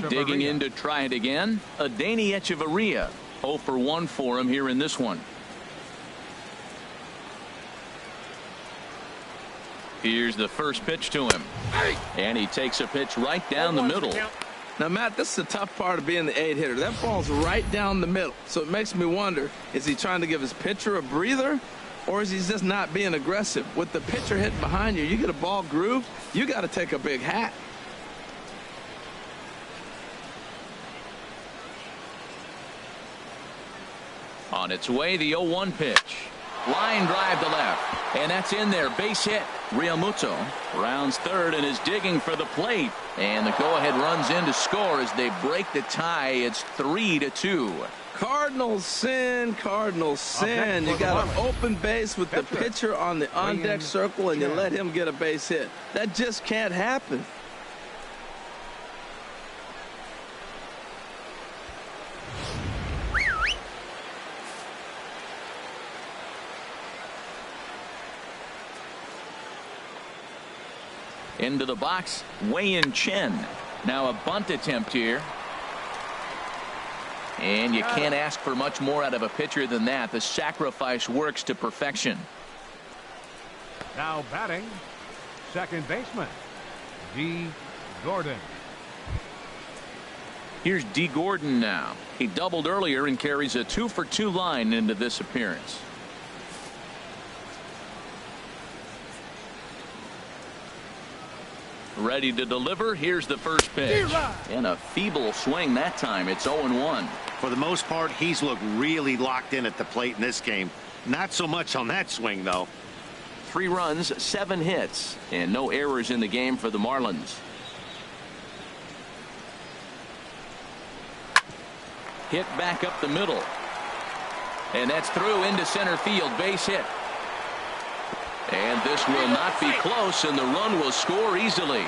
Digging in to try it again. Adeiny Echeverria. 0 for 1 for him here in this one. Here's the first pitch to him. And he takes a pitch right down the middle. Now, Matt, this is the tough part of being the 8-hitter. That ball's right down the middle. So it makes me wonder, is he trying to give his pitcher a breather, or is he just not being aggressive? With the pitcher hitting behind you, you get a ball groove, you got to take a big hack. On its way, the 0-1 pitch. Line drive to left. And that's in there. Base hit. Realmuto rounds third and is digging for the plate. And the go-ahead runs in to score as they break the tie. It's 3-2. Cardinals sin, Cardinals sin. You got an open base with the pitcher on the on-deck circle, and you let him get a base hit. That just can't happen. Into the box, Wei-Yin Chen. Now a bunt attempt here. And you can't ask for much more out of a pitcher than that. The sacrifice works to perfection. Now batting, second baseman, D. Gordon. Here's D. Gordon now. He doubled earlier and carries a 2-for-2 line into this appearance. Ready to deliver. Here's the first pitch. And a feeble swing that time. It's 0-1. For the most part, he's looked really locked in at the plate in this game. Not so much on that swing, though. 3 runs, 7 hits, and no errors in the game for the Marlins. Hit back up the middle. And that's through into center field. Base hit. And this will not be close, and the run will score easily.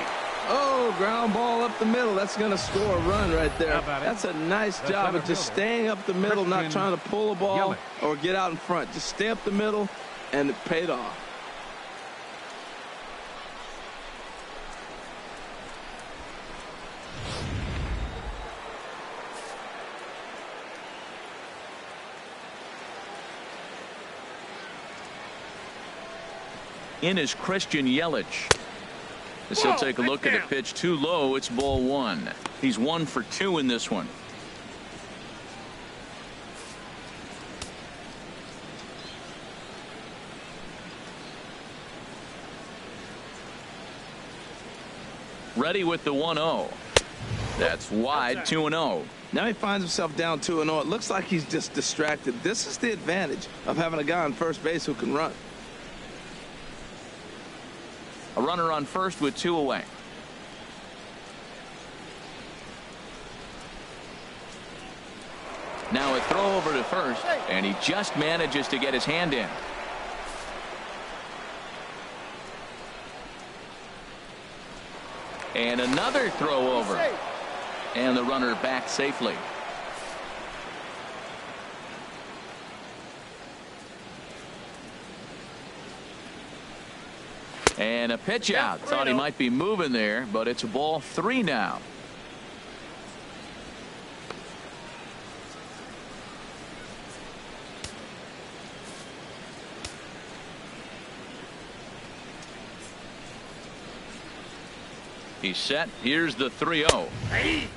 Oh, ground ball up the middle. That's going to score a run right there. That's a nice job of just staying up the middle, not trying to pull a ball or get out in front. Just stay up the middle, and it paid off. In is Christian Yelich. As he'll take a look at a pitch too low. It's ball 1. He's 1 for 2 in this one. Ready with the 1-0. That's wide. 2-0. Now he finds himself down 2-0. It looks like he's just distracted. This is the advantage of having a guy on first base who can run. A runner on first with 2 away. Now a throw over to first, and he just manages to get his hand in. And another throw over. And the runner back safely. And a pitch out. Thought he might be moving there, but it's ball 3 now. He's set. Here's the 3-0.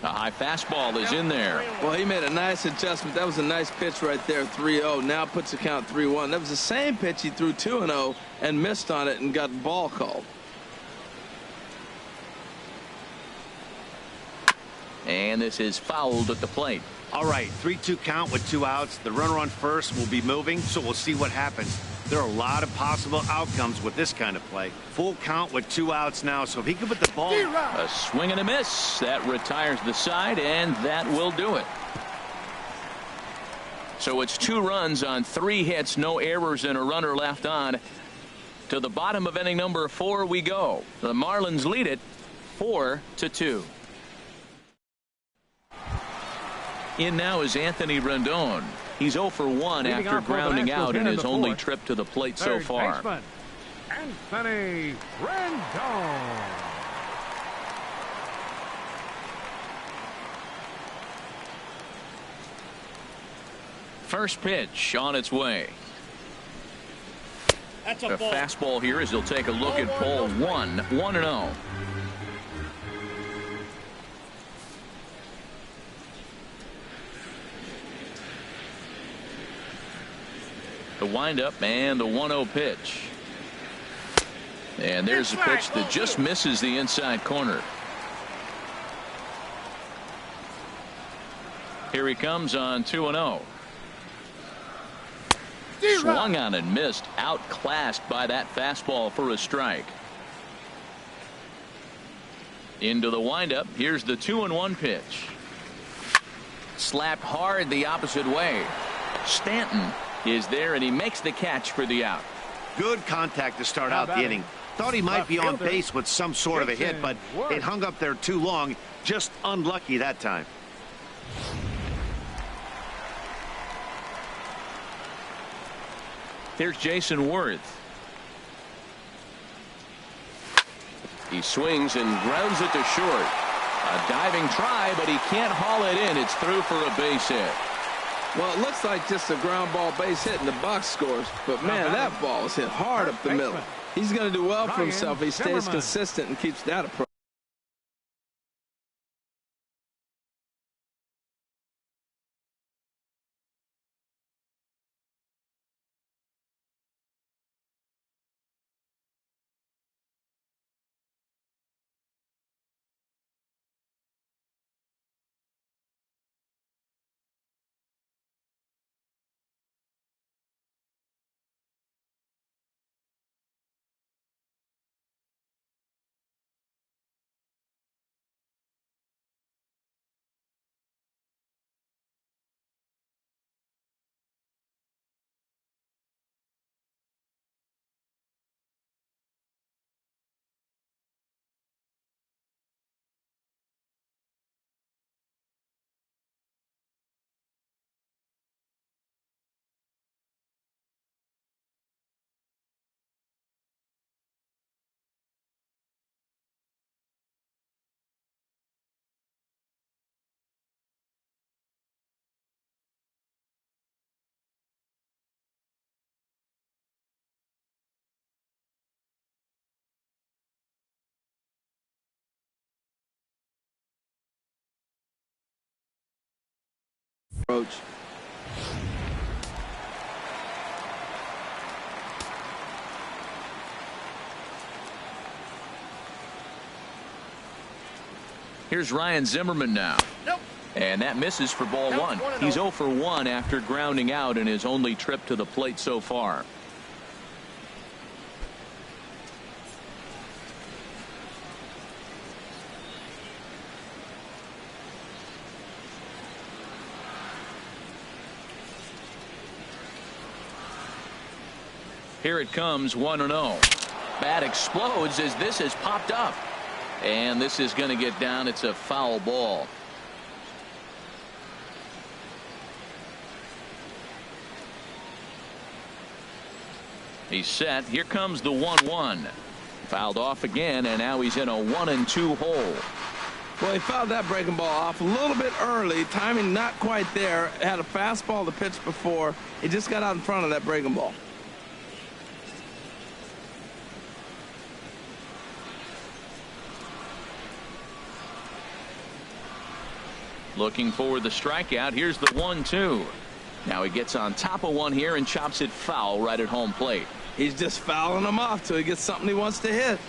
A high fastball is in there. Well, he made a nice adjustment. That was a nice pitch right there, 3-0. Now puts the count 3-1. That was the same pitch he threw 2-0 and missed on it and got the ball called. And this is fouled at the plate. All right, 3-2 count with 2 outs. The runner on first will be moving, so we'll see what happens. There are a lot of possible outcomes with this kind of play. Full count with 2 outs now, so if he can put the ball. A swing and a miss. That retires the side, and that will do it. So it's 2 runs on 3 hits, no errors, and a runner left on. To the bottom of inning number 4 we go. The Marlins lead it 4-2. In now is Anthony Rendon. He's 0 for 1 after grounding out in his only trip to the plate so far. Anthony Rendon. First pitch on its way. That's A a ball. fastball here as he'll take a look at ball 1-0. The windup and the 1-0 pitch. And there's a pitch that just misses the inside corner. Here he comes on 2-0. Swung on and missed, outclassed by that fastball for a strike. Into the windup. Here's the 2-1 pitch. Slapped hard the opposite way. Stanton is there and he makes the catch for the out. Good contact to start out the inning. Thought he might be on base with some sort of a hit, but it hung up there too long. Just unlucky that time. Here's Jason Worth. He swings and grounds it to short. A diving try, but he can't haul it in. It's through for a base hit. Well, it looks like just a ground ball base hit and the box scores. But, man, that ball is hit hard up the middle. He's going to do well for himself. He stays consistent and keeps that approach. Here's Ryan Zimmerman now. And that misses for ball 1. He's 0 for 1 after grounding out in his only trip to the plate so far. Here it comes, 1-0. Bat explodes as this has popped up. And this is going to get down. It's a foul ball. He's set. Here comes the 1-1. Fouled off again, and now he's in a 1-2 hole. Well, he fouled that breaking ball off a little bit early. Timing not quite there. Had a fastball to pitch before. He just got out in front of that breaking ball. Looking for the strikeout. Here's the 1-2. Now he gets on top of one here and chops it foul right at home plate. He's just fouling them off till he gets something he wants to hit.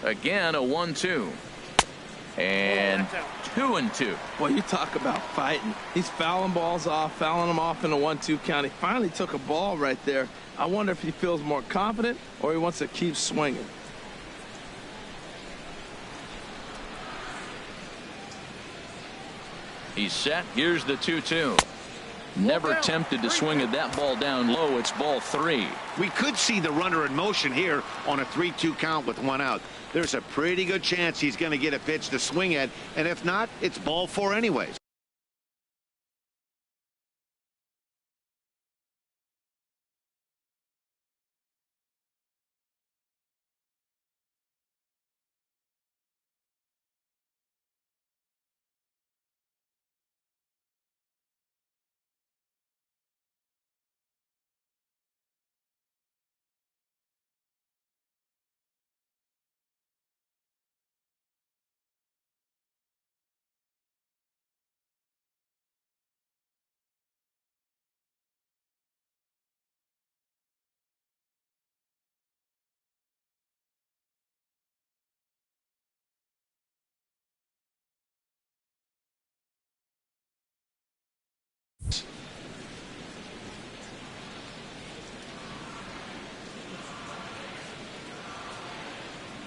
Again, a 1-2. And 2-2. Boy, you talk about fighting. He's fouling balls off, fouling them off in a 1-2 count. He finally took a ball right there. I wonder if he feels more confident or he wants to keep swinging. He's set. Here's the 2-2. Never tempted to swing at that ball down low. It's ball 3. We could see the runner in motion here on a 3-2 count with 1 out. There's a pretty good chance he's going to get a pitch to swing at, and if not, it's ball 4 anyways.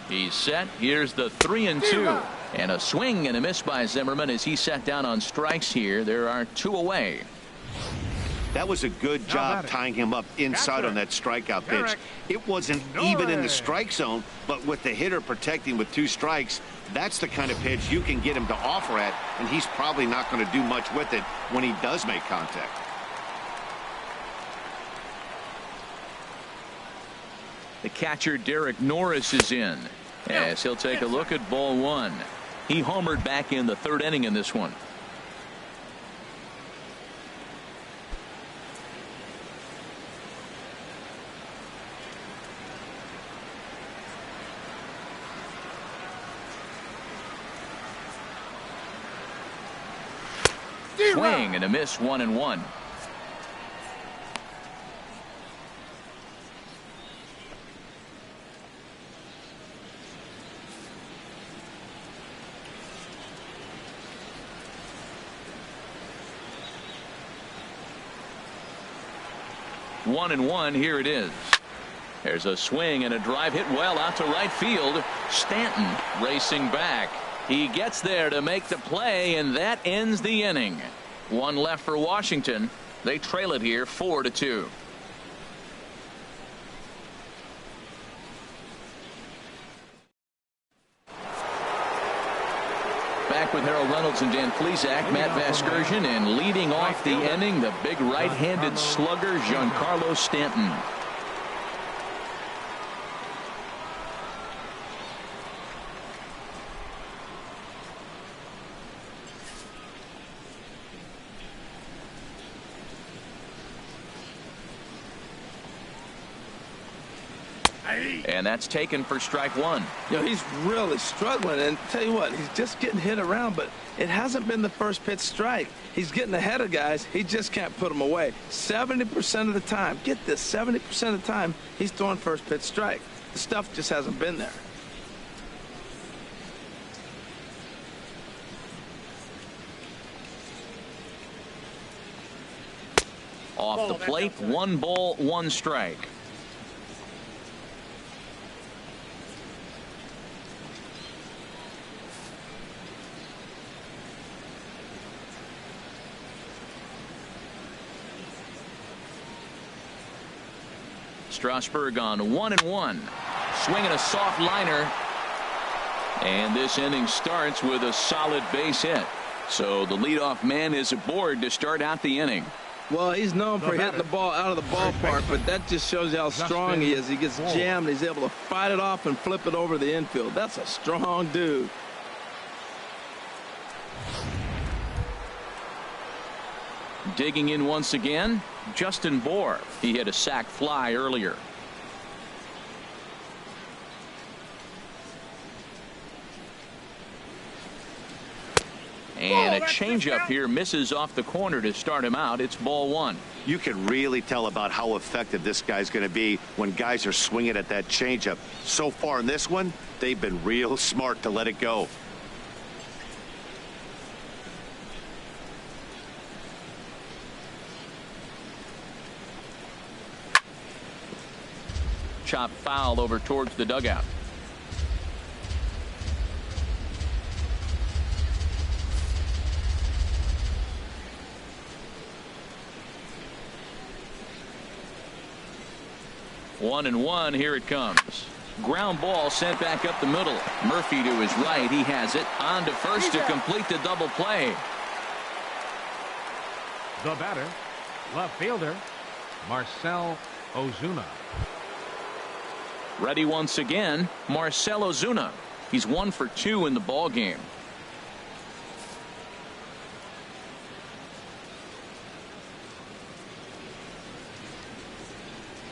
He's set. Here's the 3-2. And a swing and a miss by Zimmerman as he sat down on strikes here. There are 2 away. That was a good job tying him up inside on that strikeout pitch. It wasn't even in the strike zone, but with the hitter protecting with 2 strikes, that's the kind of pitch you can get him to offer at, and he's probably not going to do much with it when he does make contact. The catcher, Derek Norris, is in as he'll take a look at ball 1. He homered back in the 3rd inning in this one. Swing and a miss, 1-1. One and one. Here it is. There's a swing and a drive hit well out to right field. Stanton racing back. He gets there to make the play, and that ends the inning. 1 left for Washington. They trail it here 4-2. Back with Harold Reynolds and Dan Plesac, Matt Vasgersian, and leading off the inning, the big right-handed slugger, Giancarlo Stanton. And that's taken for strike 1. You know, he's really struggling, and tell you what, he's just getting hit around, but it hasn't been the first pitch strike. He's getting ahead of guys. He just can't put them away. 70% of the time, get this, 70% of the time, he's throwing first pitch strike. The stuff just hasn't been there. Off the plate, 1 ball, 1 strike. Strasburg on 1-1. Swinging a soft liner. And this inning starts with a solid base hit. So the leadoff man is aboard to start out the inning. Well, he's known for hitting the ball out of the ballpark, but that just shows you how strong he is. He gets jammed. He's able to fight it off and flip it over the infield. That's a strong dude. Digging in once again, Justin Bour. He hit a sac fly earlier. And a changeup here misses off the corner to start him out. It's ball 1. You can really tell about how effective this guy's going to be when guys are swinging at that changeup. So far in this one, they've been real smart to let it go. Chop foul over towards the dugout. One and one. Here it comes. Ground ball sent back up the middle. Murphy to his right. He has it on to first to complete the double play. The batter, left fielder, Marcell Ozuna. Ready once again, Marcell Ozuna. He's 1 for 2 in the ball game.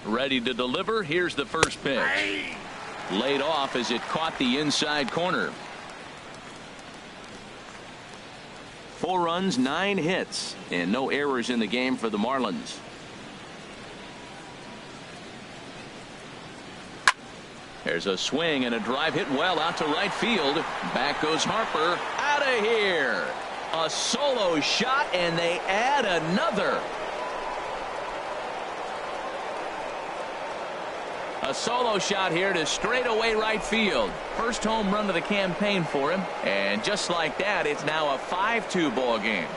Ready to deliver. Here's the first pitch. Laid off as it caught the inside corner. 4 runs, 9 hits, and no errors in the game for the Marlins. There's a swing and a drive hit well out to right field. Back goes Harper. Out of here. A solo shot, and they add another. A solo shot here to straightaway right field. First home run of the campaign for him. And just like that, it's now a 5-2 ball game.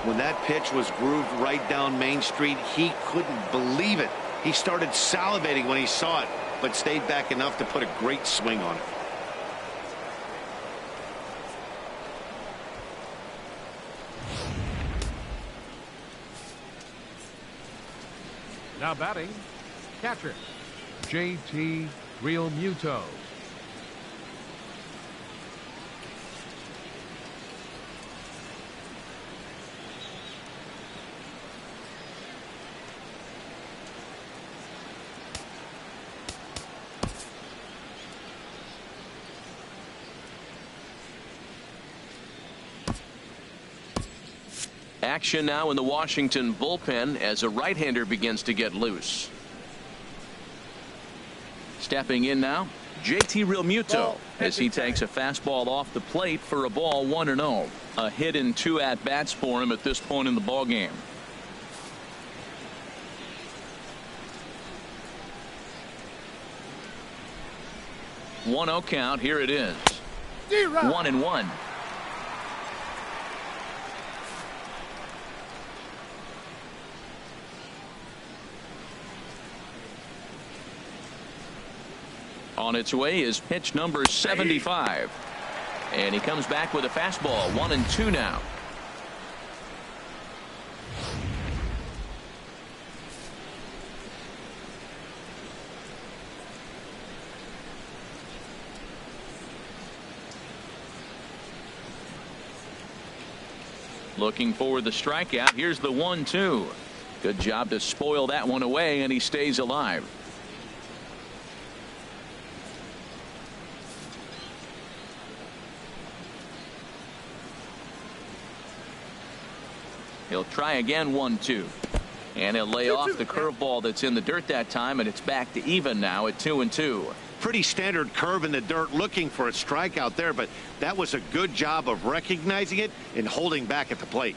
When that pitch was grooved right down Main Street, he couldn't believe it. He started salivating when he saw it, but stayed back enough to put a great swing on it. Now batting, catcher, JT Realmuto. Action now in the Washington bullpen as a right-hander begins to get loose. Stepping in now, JT Realmuto as he takes a fastball off the plate for a ball 1-0. A hit in 2 at-bats for him at this point in the ball game. One 0 count. Here it is. 1-1. On its way is pitch number 75. And he comes back with a fastball. 1-2 now. Looking for the strikeout. Here's the 1-2. Good job to spoil that one away, and he stays alive. He'll try again. 1-2. And he'll lay off the curveball that's in the dirt that time, and it's back to even now at 2-2. Pretty standard curve in the dirt, looking for a strikeout there, but that was a good job of recognizing it and holding back at the plate.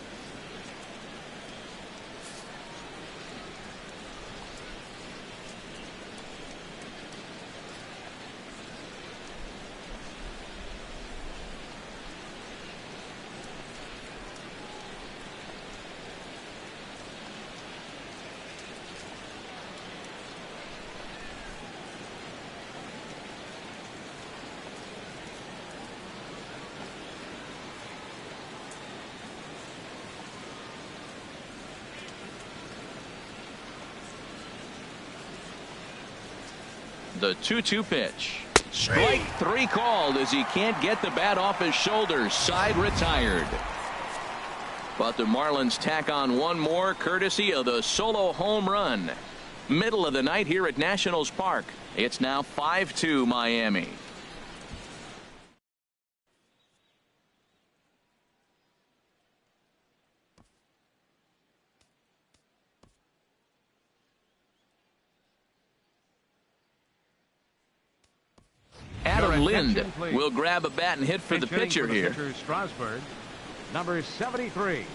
The 2-2 pitch. Strike 3 called as he can't get the bat off his shoulders. Side retired. But the Marlins tack on one more courtesy of the solo home run. Middle of the night here at Nationals Park. It's now 5-2 Miami. Adam Lind will grab a bat and hit for the pitcher here. Strasburg, number 73,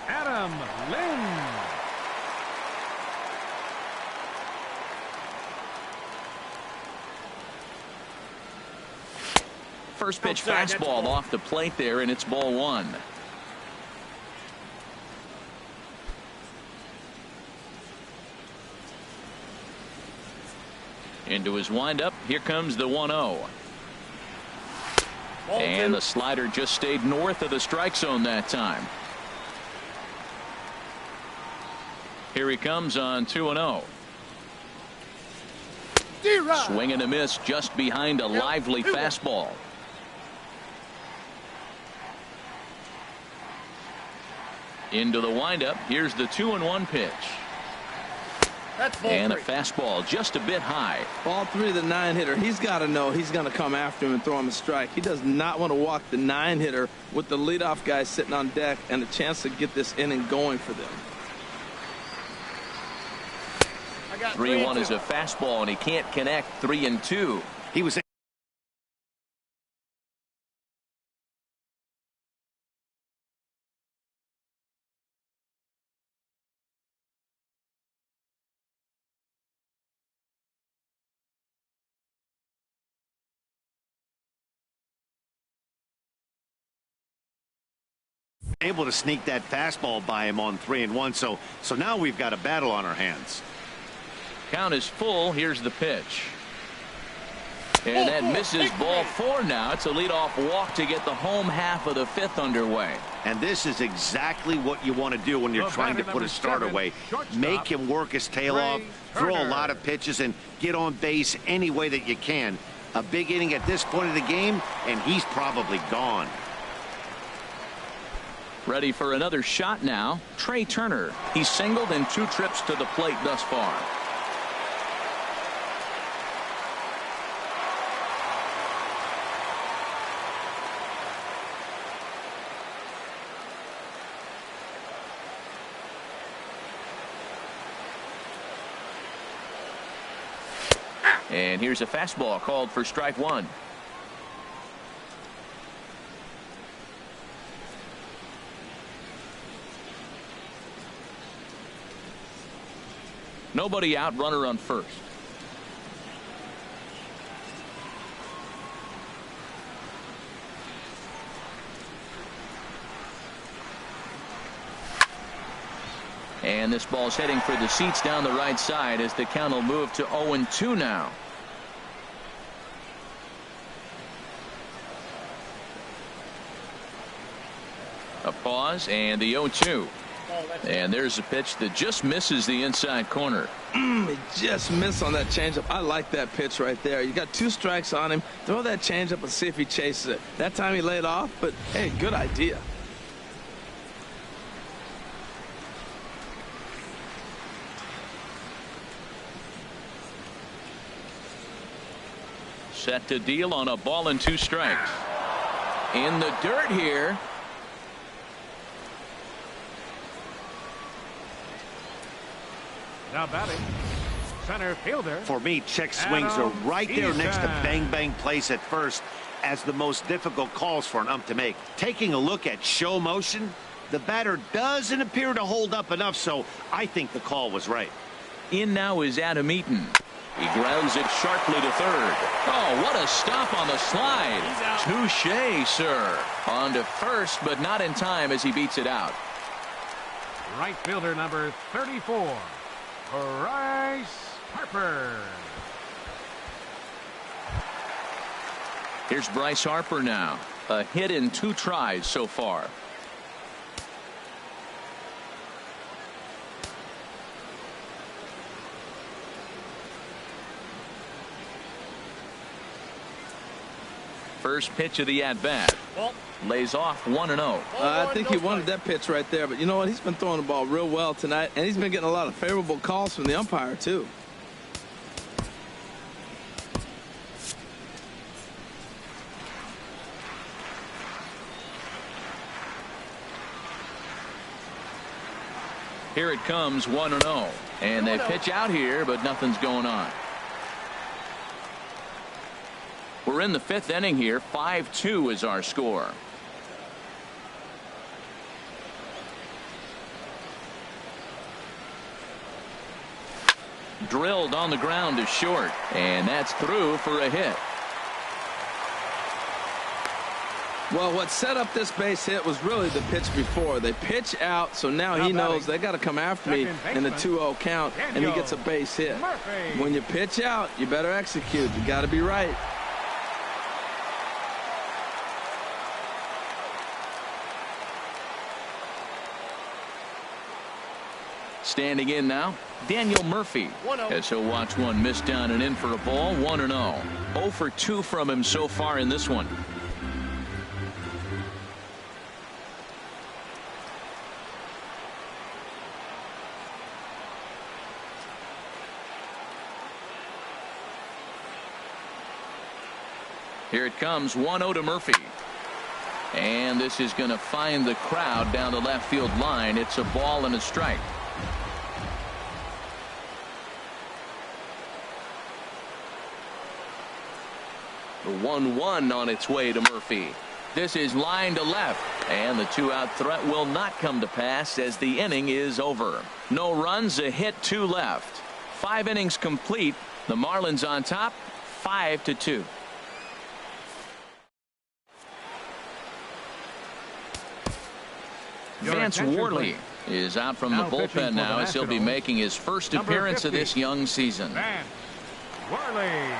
Adam Lind. First pitch fastball off the plate there, and it's ball 1. Into his windup. Here comes the 1-0. And the slider just stayed north of the strike zone that time. Here he comes on 2-0. Swing and a miss just behind a lively fastball. Into the windup. Here's the 2-1 pitch. And a fastball just a bit high. Ball 3, the 9-hitter. He's got to know he's going to come after him and throw him a strike. He does not want to walk the 9-hitter with the leadoff guy sitting on deck and a chance to get this inning going for them. 3-1 is a fastball, and he can't connect. 3-2. He was able to sneak that fastball by him on 3-1. So now we've got a battle on our hands. Count is full. Here's the pitch. And that misses, ball 4 now. It's a leadoff walk to get the home half of the 5th underway. And this is exactly what you want to do when you're trying to put a starter away. Make him work his tail off, throw a lot of pitches, and get on base any way that you can. A big inning at this point of the game, and he's probably gone. Ready for another shot now. Trey Turner. He's singled in 2 trips to the plate thus far. And here's a fastball called for strike 1. Nobody out, runner on first. And this ball's heading for the seats down the right side as the count will move to 0-2 now. A pause and the 0-2. And there's a pitch that just misses the inside corner. He just missed on that changeup. I like that pitch right there. You got 2 strikes on him. Throw that changeup and see if he chases it. That time he laid off, but hey, good idea. Set to deal on a ball and 2 strikes. In the dirt here. Now batting, center fielder. For me, check swings are right there next to bang place at first as the most difficult calls for an ump to make. Taking a look at show motion, the batter doesn't appear to hold up enough, so I think the call was right. In now is Adam Eaton. He grounds it sharply to third. Oh, what a stop on the slide. Touché, sir. On to first, but not in time as he beats it out. Right fielder number 34, Bryce Harper. Here's Bryce Harper now. A hit in 2 tries so far. First pitch of the at-bat. Lays off 1-0. I think he wanted that pitch right there, but you know what? He's been throwing the ball real well tonight, and he's been getting a lot of favorable calls from the umpire, too. Here it comes, 1-0. And they pitch out here, but nothing's going on. We're in the 5th inning here. 5-2 is our score. Drilled on the ground to short, and that's through for a hit. Well, what set up this base hit was really the pitch before. They pitch out, so now he knows they got to come after me in the 2-0 count, and he gets a base hit. When you pitch out, you better execute. You got to be right. Standing in now, Daniel Murphy, as he'll watch one miss down and in for a ball. 1-0. 0 for 2 from him so far in this one. Here it comes, 1-0 to Murphy. And this is going to find the crowd down the left field line. It's a ball and a strike. The 1-1 on its way to Murphy. This is line to left, and the 2-out threat will not come to pass as the inning is over. No runs, a hit, 2 left. 5 innings complete. The Marlins on top, 5-2. Vance Worley is out from the bullpen now as he'll be making his first appearance of this young season. Vance Worley.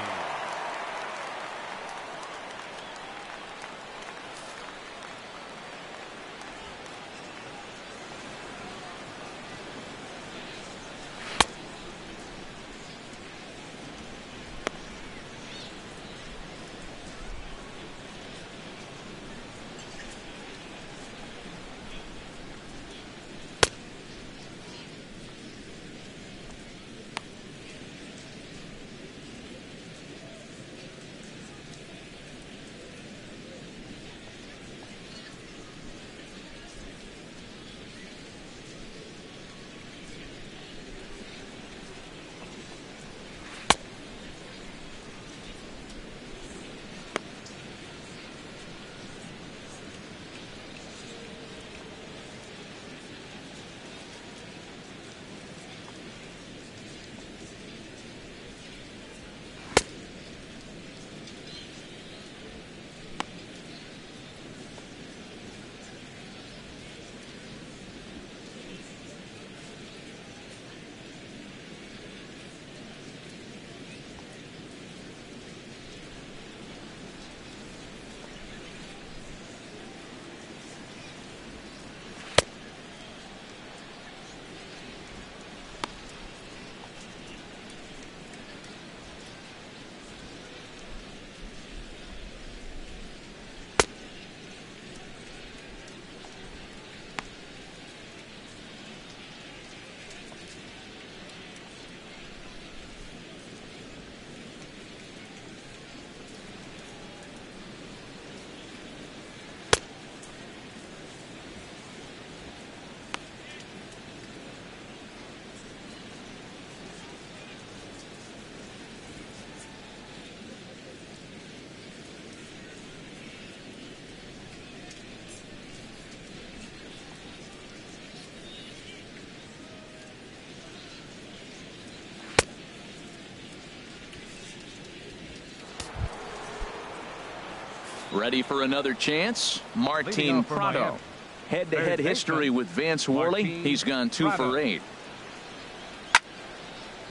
Ready for another chance? Martin Prado. Head-to-head history with Vance Worley. He's gone 2 for 8.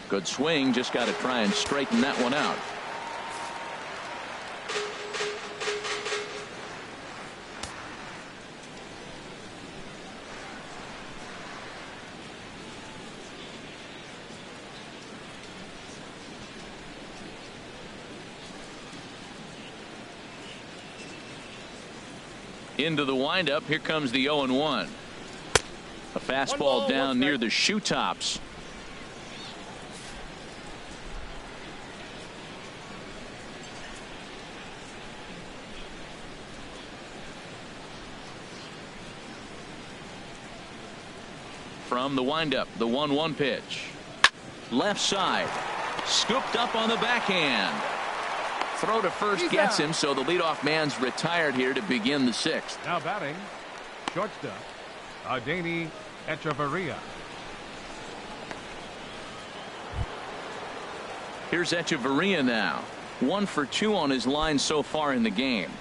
Good swing. Just got to try and straighten that one out. Into the windup. Here comes the 0-1. A fastball down near the shoe tops. From the windup, the 1-1 pitch. Left side. Scooped up on the backhand. Throw to first gets him, so the leadoff man's retired here to begin the 6th. Now batting, shortstop, Adeiny Echeverria. Here's Echeverria now. 1 for 2 on his line so far in the game.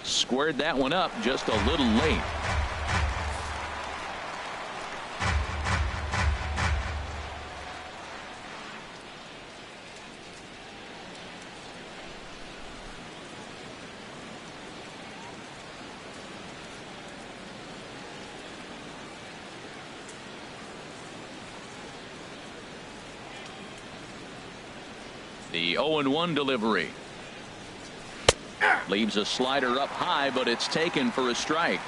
Squared that one up just a little late. The 0-1 delivery. Leaves a slider up high, but it's taken for a strike.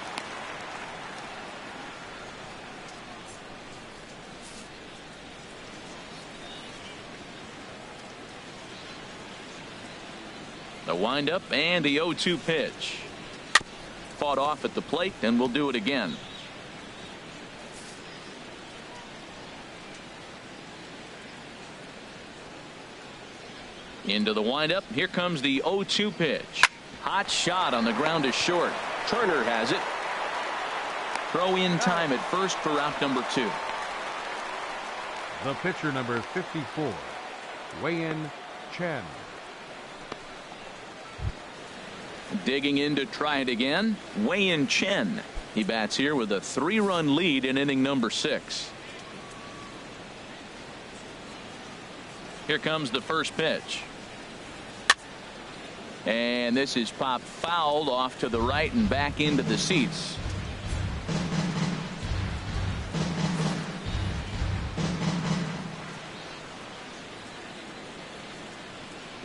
The windup and the 0-2 pitch. fought off at the plate, and we'll do it again. Into the windup. Here comes the 0-2 pitch. Hot shot on the ground is short. Turner has it. Throw in time at first for out number 2. The pitcher, number 54, Wei-In Chen. Digging in to try it again, Wei-In Chen. He bats here with a 3-run lead in inning number 6. Here comes the first pitch. And this is popped fouled off to the right and back into the seats.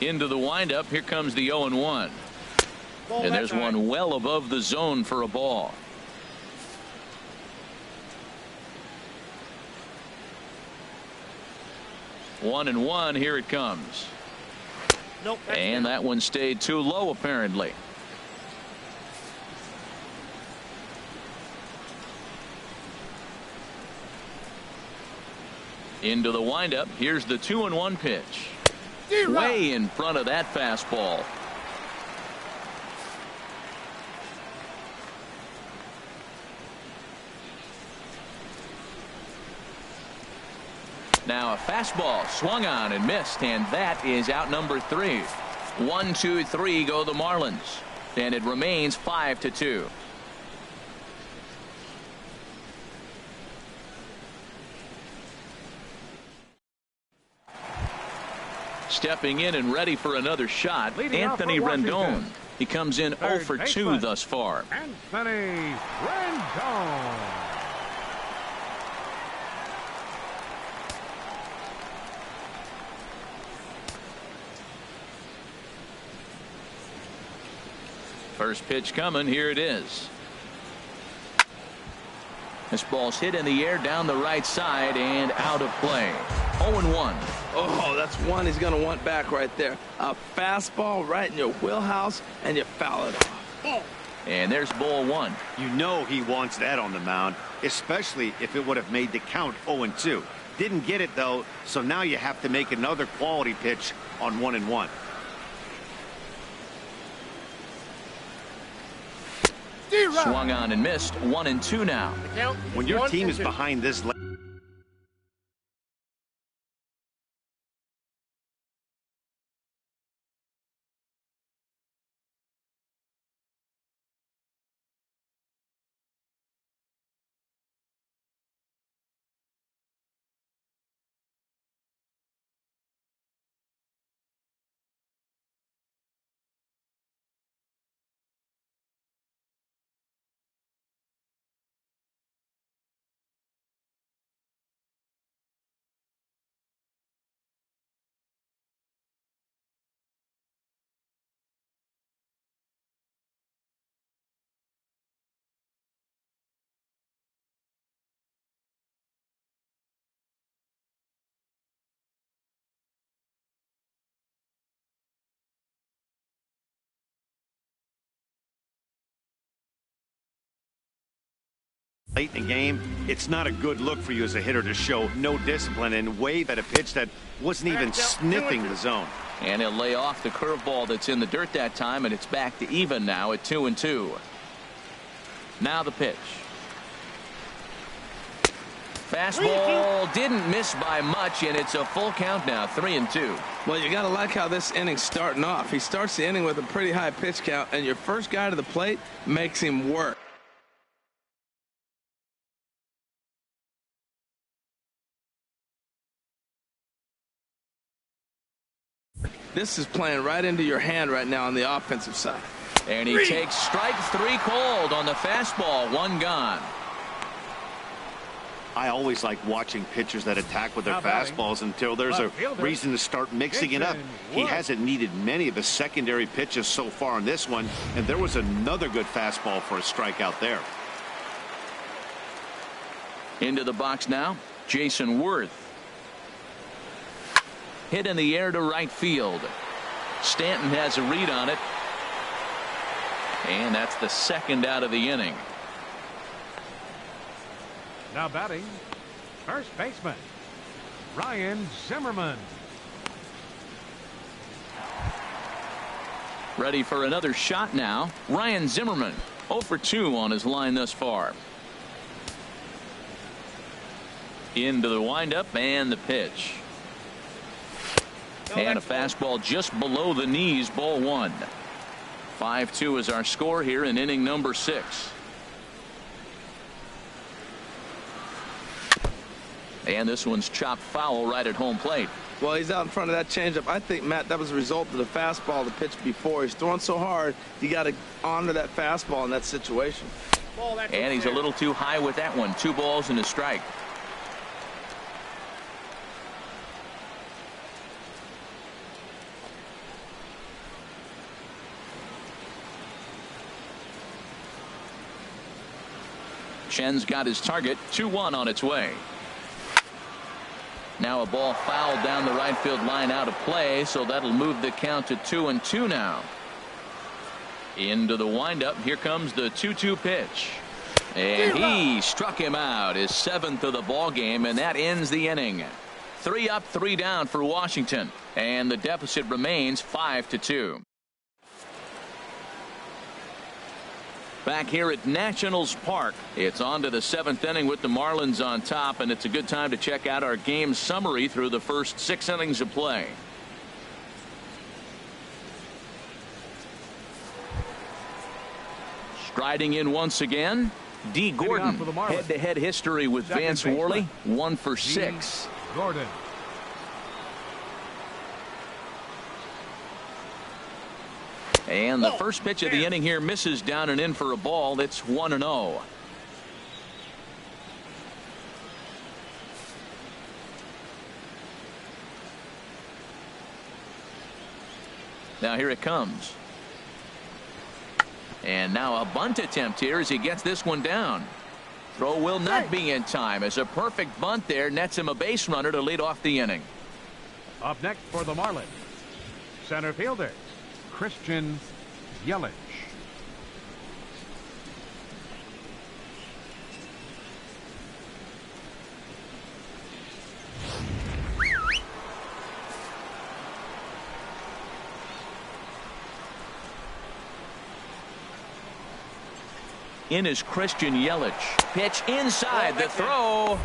Into the windup. Here comes the 0-1. And there's one well above the zone for a ball. One and one. Here it comes. Nope, and that one stayed too low, apparently. Into the windup. Here's the 2-1 pitch. Way in front of that fastball. Now a fastball swung on and missed, and that is out number 3. 1, 2, 3 go the Marlins, and it remains 5-2. Stepping in and ready for another shot, Anthony Rendon. He comes in 0 for 2 thus far. Anthony Rendon. First pitch coming. Here it is. This ball's hit in the air down the right side and out of play. 0-1. Oh, that's one he's going to want back right there. A fastball right in your wheelhouse, and you foul it off. And there's ball 1. You know he wants that on the mound, especially if it would have made the count 0-2. Didn't get it, though, so now you have to make another quality pitch on 1-1. Swung on and missed. 1-2 now. When your team is behind this late in the game, it's not a good look for you as a hitter to show no discipline and wave at a pitch that wasn't even sniffing the zone. And he'll lay off the curveball that's in the dirt that time, and it's back to even now at 2-2. Now the pitch. Fastball didn't miss by much, and it's a full count now, 3-2. Well, you got to like how this inning's starting off. He starts the inning with a pretty high pitch count, and your first guy to the plate makes him work. This is playing right into your hand right now on the offensive side. And he takes strike 3 cold on the fastball. 1 gone. I always like watching pitchers that attack with their fastballs until there's a reason to start mixing it up. He hasn't needed many of the secondary pitches so far in this one, and there was another good fastball for a strikeout there. Into the box now, Jason Worth. Hit in the air to right field. Stanton has a read on it. And that's the second out of the inning. Now batting, first baseman, Ryan Zimmerman. Ready for another shot now. Ryan Zimmerman, 0 for 2 on his line thus far. Into the windup and the pitch. And a fastball just below the knees, ball 1. 5-2 is our score here in inning number 6. And this one's chopped foul right at home plate. Well, he's out in front of that changeup. I think, Matt, that was a result of the fastball, the pitch before. He's throwing so hard, you got to honor that fastball in that situation. And he's a little too high with that one. 2 balls and a strike. Chen's got his target. 2-1 on its way. Now a ball fouled down the right field line out of play, so that'll move the count to 2-2 now. Into the windup. Here comes the 2-2 pitch. And he struck him out, his 7th of the ball game, and that ends the inning. 3 up, 3 down for Washington, and the deficit remains 5-2. Back here at Nationals Park, it's on to the 7th inning with the Marlins on top, and it's a good time to check out our game summary through the first 6 innings of play. Striding in once again, D. Gordon. Head-to-head history with Vance Worley, 1 for 6. Gordon. And the first pitch of the inning here misses down and in for a ball. It's 1-0. Now here it comes. And now a bunt attempt here as he gets this one down. Throw will not be in time as a perfect bunt there nets him a base runner to lead off the inning. Up next for the Marlins, center fielder Christian Yelich. In is Christian Yelich. Pitch inside. The throw.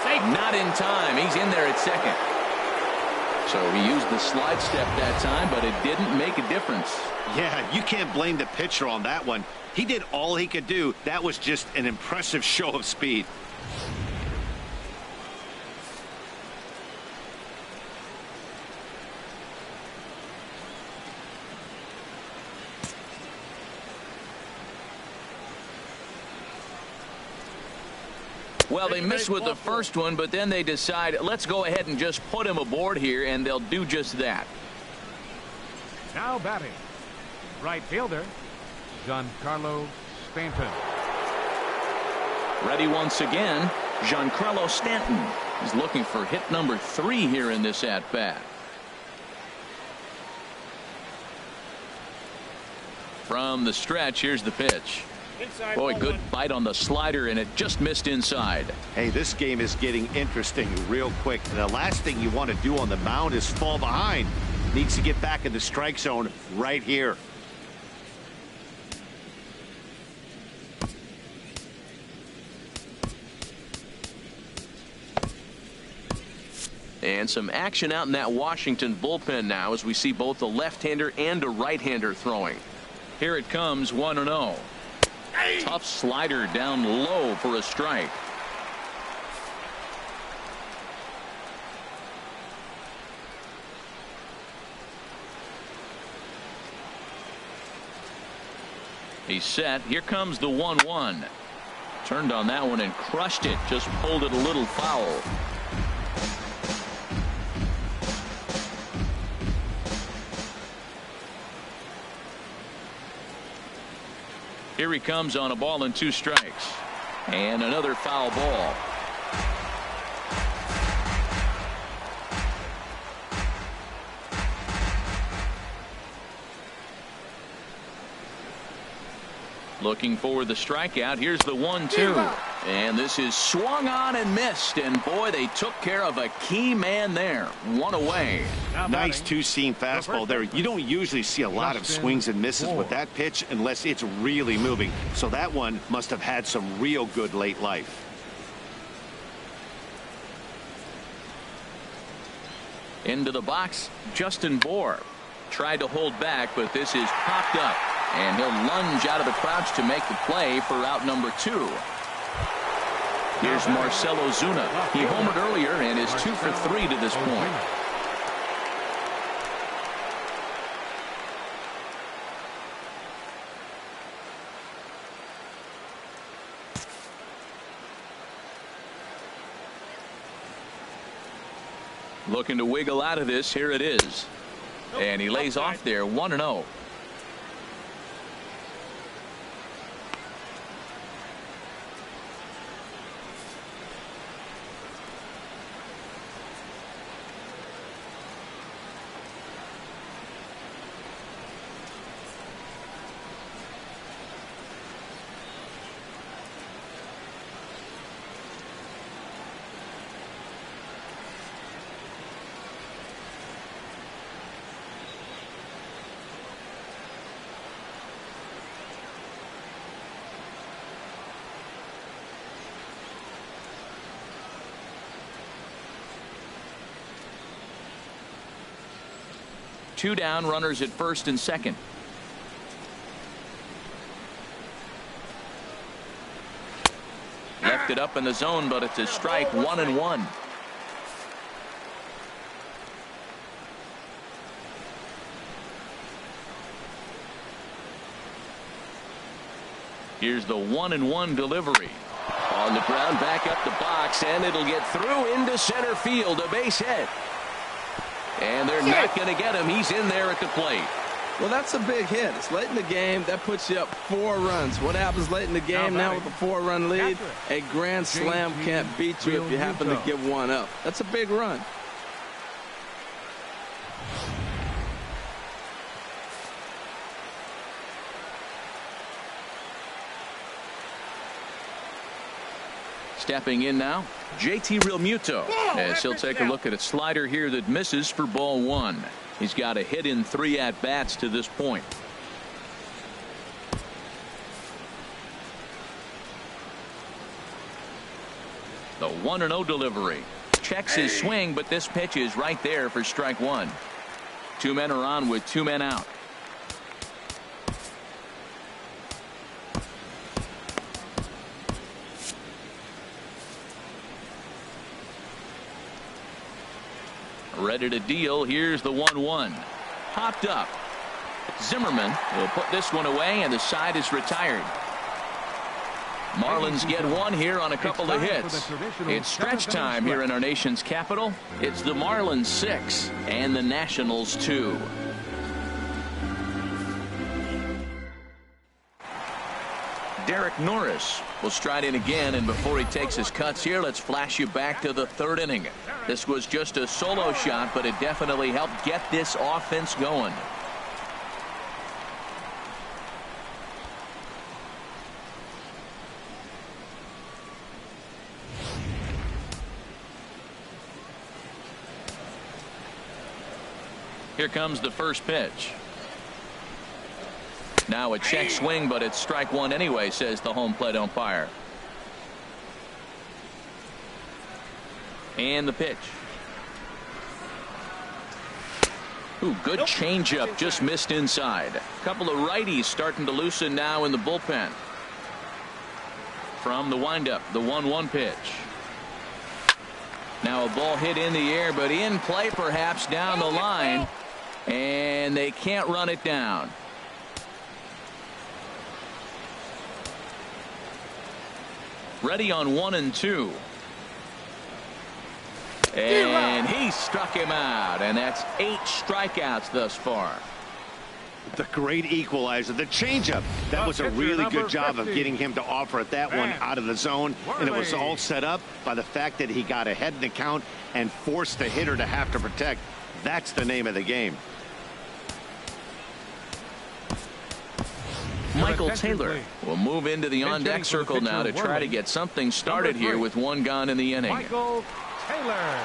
Not in time. He's in there at second. So he used the slide step that time, but it didn't make a difference. Yeah, you can't blame the pitcher on that one. He did all he could do. That was just an impressive show of speed. Well, they missed with the first one, but then they decide, let's go ahead and just put him aboard here, and they'll do just that. Now batting, right fielder Giancarlo Stanton. Ready once again, Giancarlo Stanton is looking for hit number 3 here in this at-bat. From the stretch, here's the pitch. Boy, good bite on the slider, and it just missed inside. Hey, this game is getting interesting real quick. The last thing you want to do on the mound is fall behind. Needs to get back in the strike zone right here. And some action out in that Washington bullpen now as we see both a left-hander and a right-hander throwing. Here it comes, 1-0. Tough slider down low for a strike. He's set. Here comes the 1-1. Turned on that one and crushed it. Just pulled it a little foul. Here he comes on a ball and 2 strikes. And another foul ball. Looking for the strikeout. Here's the 1-2. And this is swung on and missed. And boy, they took care of a key man there. One away. Nice two-seam fastball there. You don't usually see a lot of swings and misses with that pitch unless it's really moving. So that one must have had some real good late life. Into the box, Justin Bohr tried to hold back, but this is popped up. And he'll lunge out of the crouch to make the play for out number 2. Here's Marcell Ozuna. He homered earlier and is 2 for 3 to this point. Looking to wiggle out of this. Here it is. And he lays off there 1-0. Two down, runners at first and second. Left it up in the zone, but it's a strike. 1-1. Here's the 1-1 delivery. On the ground, back up the box, and it'll get through into center field. A base hit. And they're not going to get him. He's in there at the plate. Well, that's a big hit. It's late in the game. That puts you up 4 runs. What happens late in the game now with a 4-run lead? A grand slam can't beat you if you happen to give one up. That's a big run. Stepping in now, JT Realmuto, as he'll take a look at a slider here that misses for ball 1. He's got a hit in 3 at-bats to this point. The 1-0 delivery. Checks his swing, but this pitch is right there for strike 1. 2 men are on with 2 men out. Ready to deal. Here's the 1-1. Popped up. Zimmerman will put this one away, and the side is retired. Marlins get one here on a couple of hits. It's stretch time here in our nation's capital. It's the Marlins 6 and the Nationals 2. Derek Norris will stride in again, and before he takes his cuts here, let's flash you back to the 3rd inning. This was just a solo shot, but it definitely helped get this offense going. Here comes the first pitch. Now a check swing, but it's strike 1 anyway, says the home plate umpire. And the pitch. Ooh, good changeup, just missed inside. A couple of righties starting to loosen now in the bullpen. From the windup, the 1-1 pitch. Now a ball hit in the air, but in play perhaps down the line. And they can't run it down. Ready on 1 and 2. And he struck him out, and that's 8 strikeouts thus far. The great equalizer, the changeup. That was a really good job of getting him to offer at that one out of the zone, and it was all set up by the fact that he got ahead in the count and forced the hitter to have to protect. That's the name of the game. Michael Taylor will move into the on-deck circle now to try to get something started here with one gone in the inning. Michael Taylor.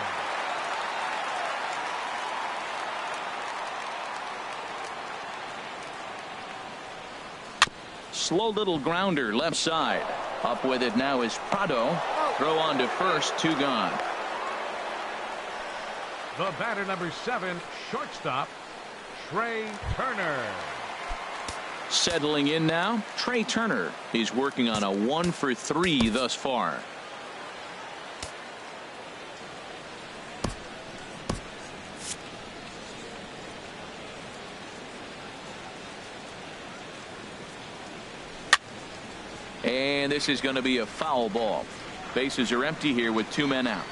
Slow little grounder left side. Up with it now is Prado. Throw on to first, 2 gone. The batter, number 7, shortstop, Trey Turner. Settling in now, Trey Turner. He's working on a 1 for 3 thus far. And this is going to be a foul ball. Bases are empty here with 2 men out.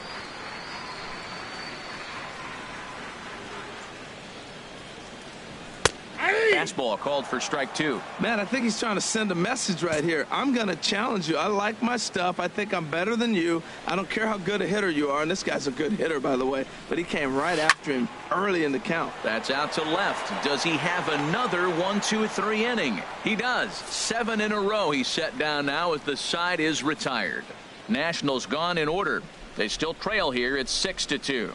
Fastball called for strike 2. Man, I think he's trying to send a message right here. I'm going to challenge you. I like my stuff. I think I'm better than you. I don't care how good a hitter you are. And this guy's a good hitter, by the way. But he came right after him early in the count. That's out to left. Does he have another 1, 2, 3 inning? He does. 7 in a row he's set down now as the side is retired. Nationals gone in order. They still trail here. It's 6-2.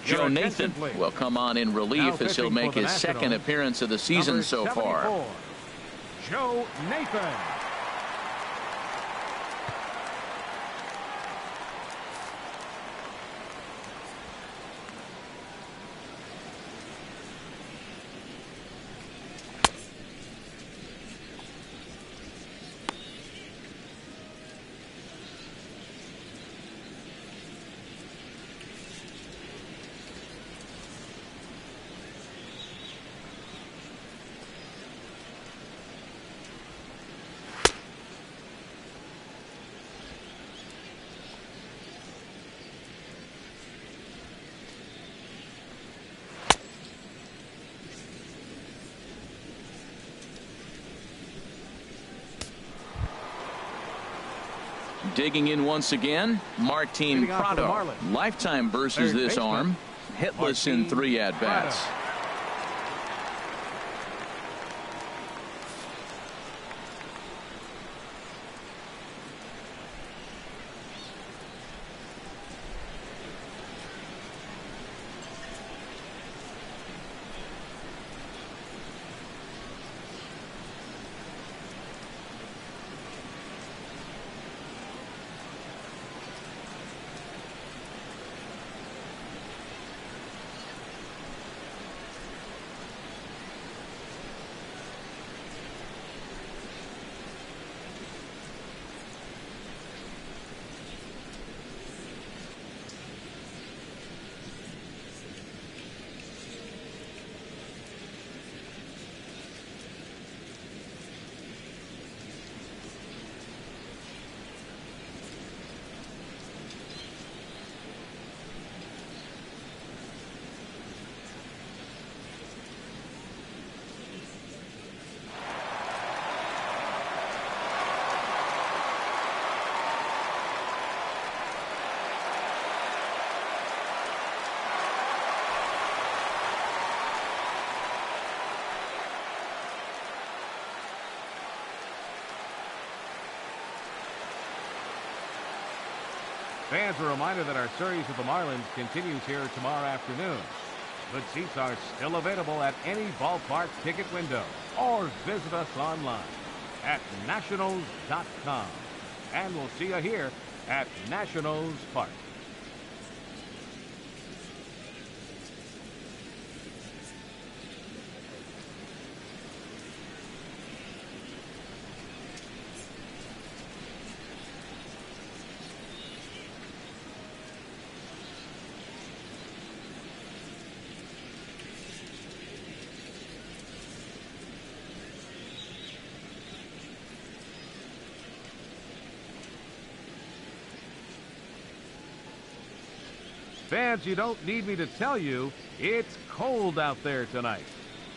Joe Nathan will come on in relief as he'll make his second appearance of the season so far. Joe Nathan. Digging in once again, Martin Prado. Lifetime versus this arm. Hitless in 3 at-bats. Fans, a reminder that our series with the Marlins continues here tomorrow afternoon. Good seats are still available at any ballpark ticket window, or visit us online at nationals.com. And we'll see you here at Nationals Park. Fans, you don't need me to tell you, it's cold out there tonight.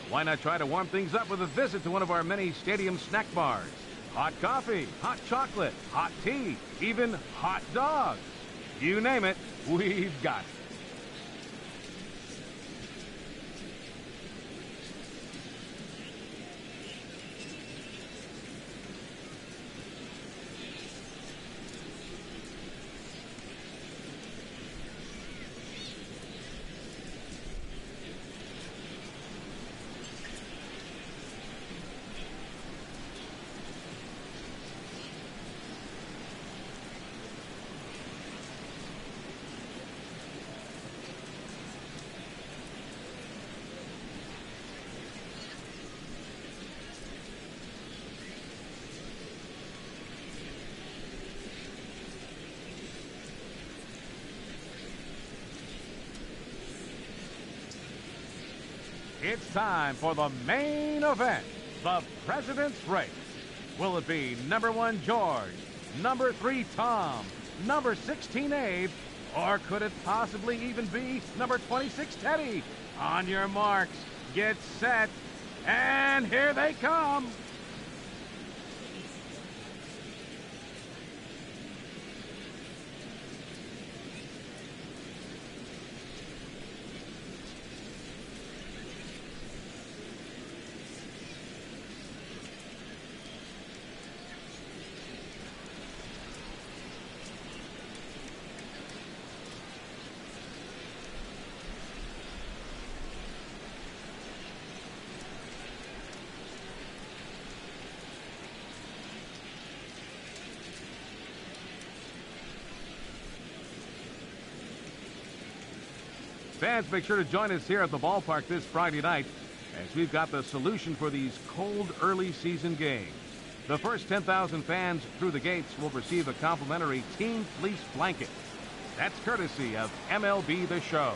So why not try to warm things up with a visit to one of our many stadium snack bars? hot coffee, hot chocolate, hot tea, even hot dogs. You name it, we've got it. It's time for the main event, the President's Race. Will it be number 1 George, number 3 Tom, number 16 Abe, or could it possibly even be number 26 Teddy? On your marks, get set, and here they come. Fans, make sure to join us here at the ballpark this Friday night as we've got the solution for these cold early season games. The first 10,000 fans through the gates will receive a complimentary Team Fleece blanket. That's courtesy of MLB The Show.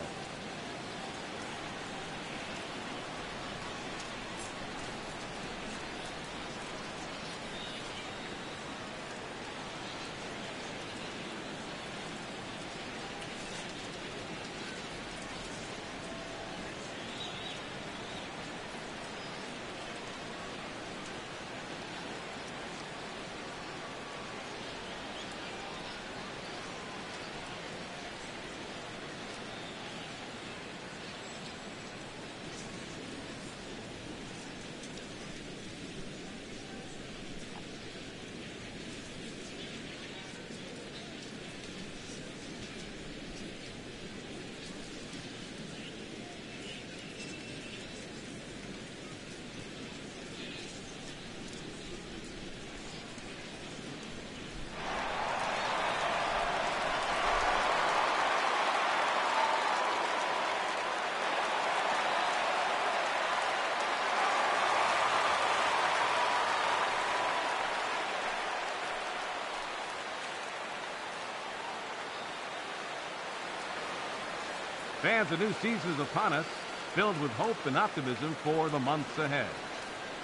Fans, a new season is upon us, filled with hope and optimism for the months ahead.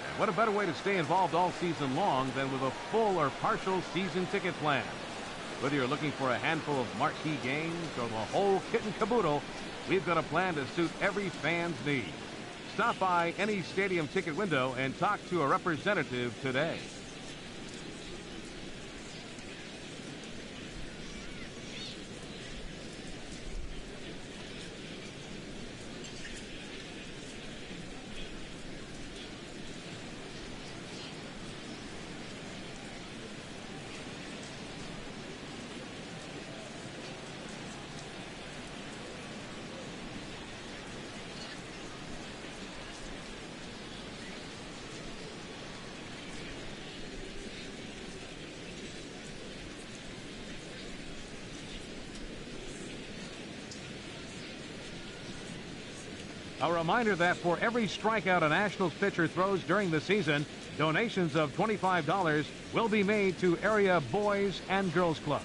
And what a better way to stay involved all season long than with a full or partial season ticket plan. Whether you're looking for a handful of marquee games or the whole kit and caboodle, we've got a plan to suit every fan's needs. Stop by any stadium ticket window and talk to a representative today. A reminder that for every strikeout a Nationals pitcher throws during the season, donations of $25 will be made to area boys and girls clubs.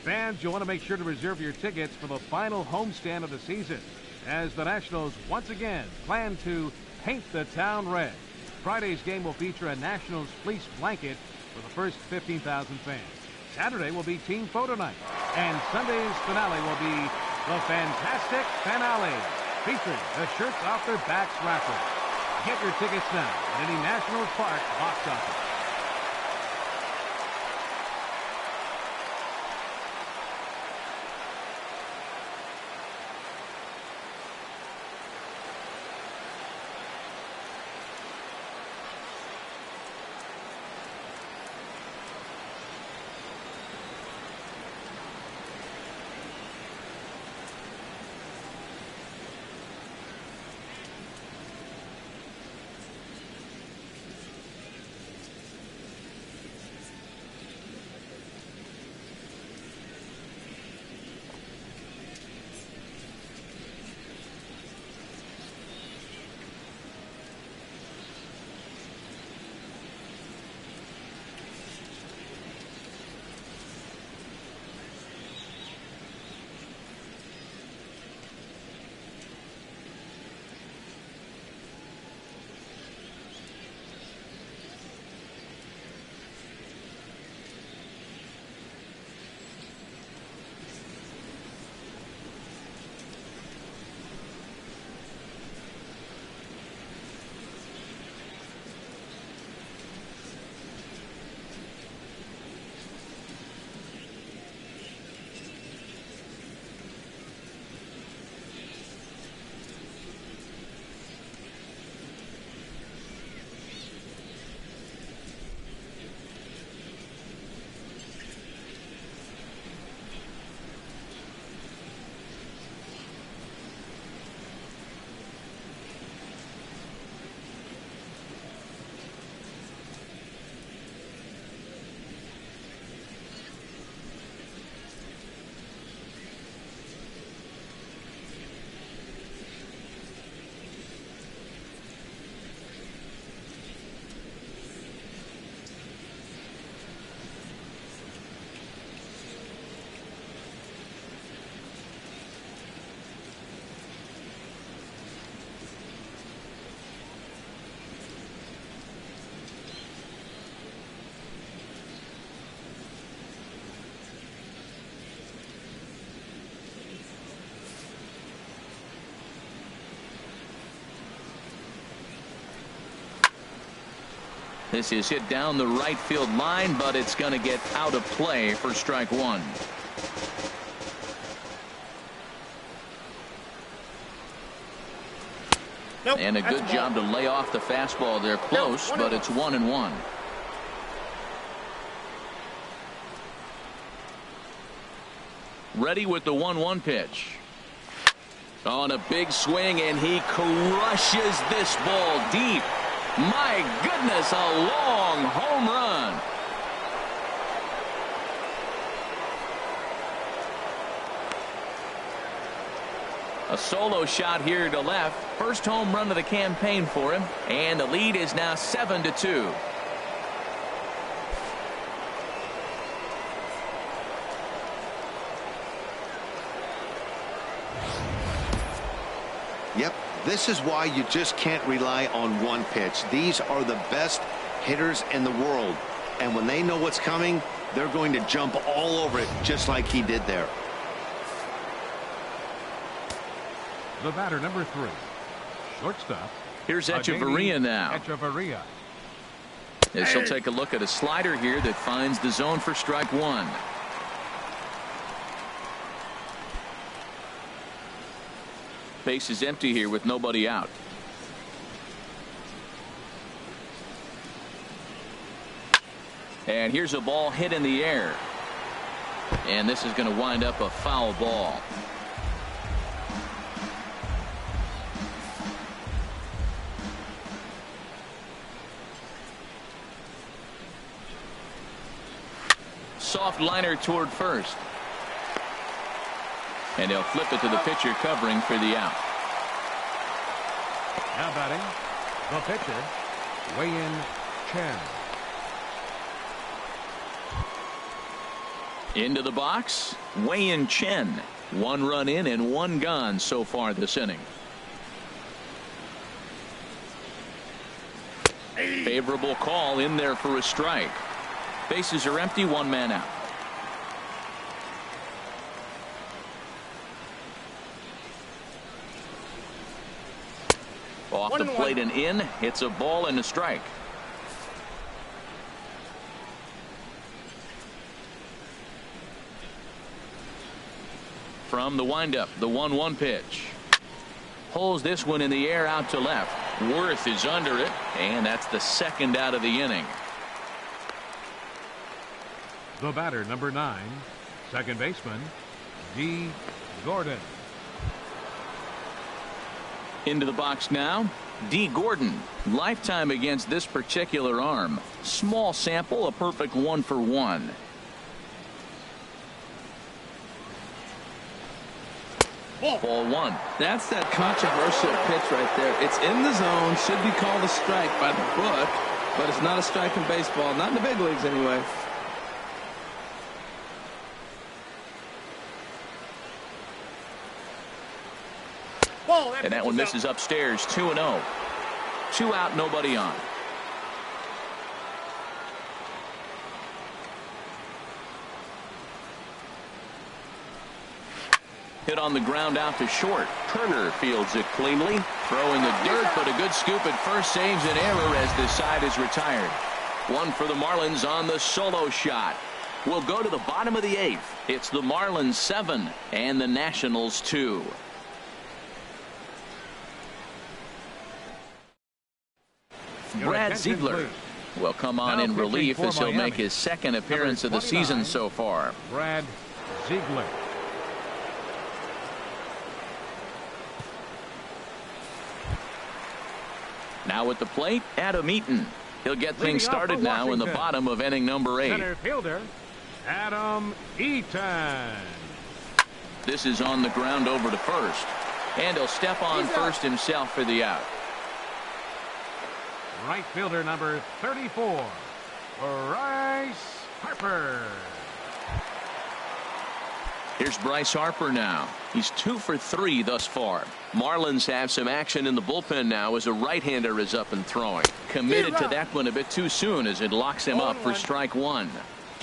Fans, you'll want to make sure to reserve your tickets for the final homestand of the season, as the Nationals once again plan to paint the town red. Friday's game will feature a Nationals fleece blanket for the first 15,000 fans. Saturday will be team photo night, and Sunday's finale will be the Fantastic Finale, featuring the shirts off their backs raffle. Get your tickets now at any Nationals Park box office. This is hit down the right field line, but it's going to get out of play for strike one. Nope, and a good job to lay off the fastball there close, but it's 1-1. Ready with the 1-1 pitch. On a big swing, and he crushes this ball deep. My goodness, a long home run. A solo shot here to left. First home run of the campaign for him, and the lead is now 7-2. Yep, this is why you just can't rely on one pitch. These are the best hitters in the world, and when they know what's coming, they're going to jump all over it just like he did there. The batter, number 3, shortstop. Here's Echeverria now. Echeverria. This will take a look at a slider here that finds the zone for strike one. Base is empty here with nobody out. And here's a ball hit in the air. And this is going to wind up a foul ball. Soft liner toward first. And he'll flip it to the pitcher covering for the out. Now batting, the pitcher, Wei-Yin Chen. Into the box, Wei-Yin Chen. 1 run in and 1 gone so far this inning. Favorable call in there for a strike. Bases are empty, 1 man out. Off the plate and in. It's a ball and a strike. From the windup, the 1-1 pitch. Pulls this one in the air out to left. Worth is under it, and that's the 2nd out of the inning. The batter, number 9, second baseman, D. Gordon. Into the box now, D. Gordon. Lifetime against this particular arm. Small sample, a perfect 1 for 1. Ball 1. That's that controversial pitch right there. It's in the zone, should be called a strike by the book, but it's not a strike in baseball, not in the big leagues anyway. And that one misses upstairs. 2-0. 2 out, nobody on. Hit on the ground out to short. Turner fields it cleanly. Throw in the dirt, but a good scoop at first saves an error as this side is retired. 1 for the Marlins on the solo shot. We'll go to the bottom of the 8th. It's the Marlins 7 and the Nationals 2. Brad Ziegler will come on in relief as he'll make his 2nd appearance of the season so far. Brad Ziegler. Now at the plate, Adam Eaton. He'll get things started now in the bottom of inning number 8. Center fielder, Adam Eaton. This is on the ground over to first. And he'll step on first himself for the out. Right fielder number 34, Bryce Harper. Here's Bryce Harper now. He's 2 for 3 thus far. Marlins have some action in the bullpen now as a right-hander is up and throwing. Committed to that one a bit too soon as it locks him up for strike 1.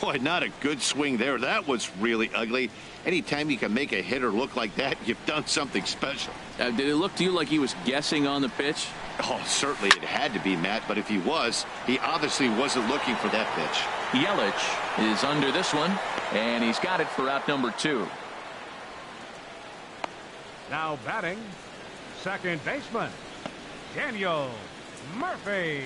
Boy, not a good swing there. That was really ugly. Anytime you can make a hitter look like that, you've done something special. Did it look to you like he was guessing on the pitch? Oh, certainly it had to be, Matt, but if he was, he obviously wasn't looking for that pitch. Yelich is under this one, and he's got it for out number 2. Now batting, second baseman, Daniel Murphy.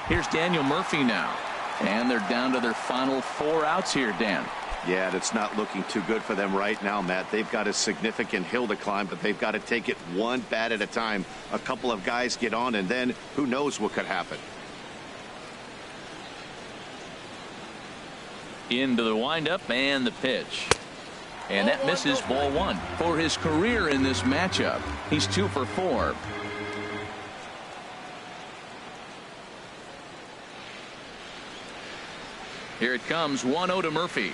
Here's Daniel Murphy now, and they're down to their final 4 outs here, Dan. Yeah, and it's not looking too good for them right now, Matt. They've got a significant hill to climb, but they've got to take it one bat at a time. A couple of guys get on, and then who knows what could happen. Into the windup and the pitch. And that misses ball 1. For his career in this matchup, he's 2 for 4. Here it comes, 1-0 to Murphy.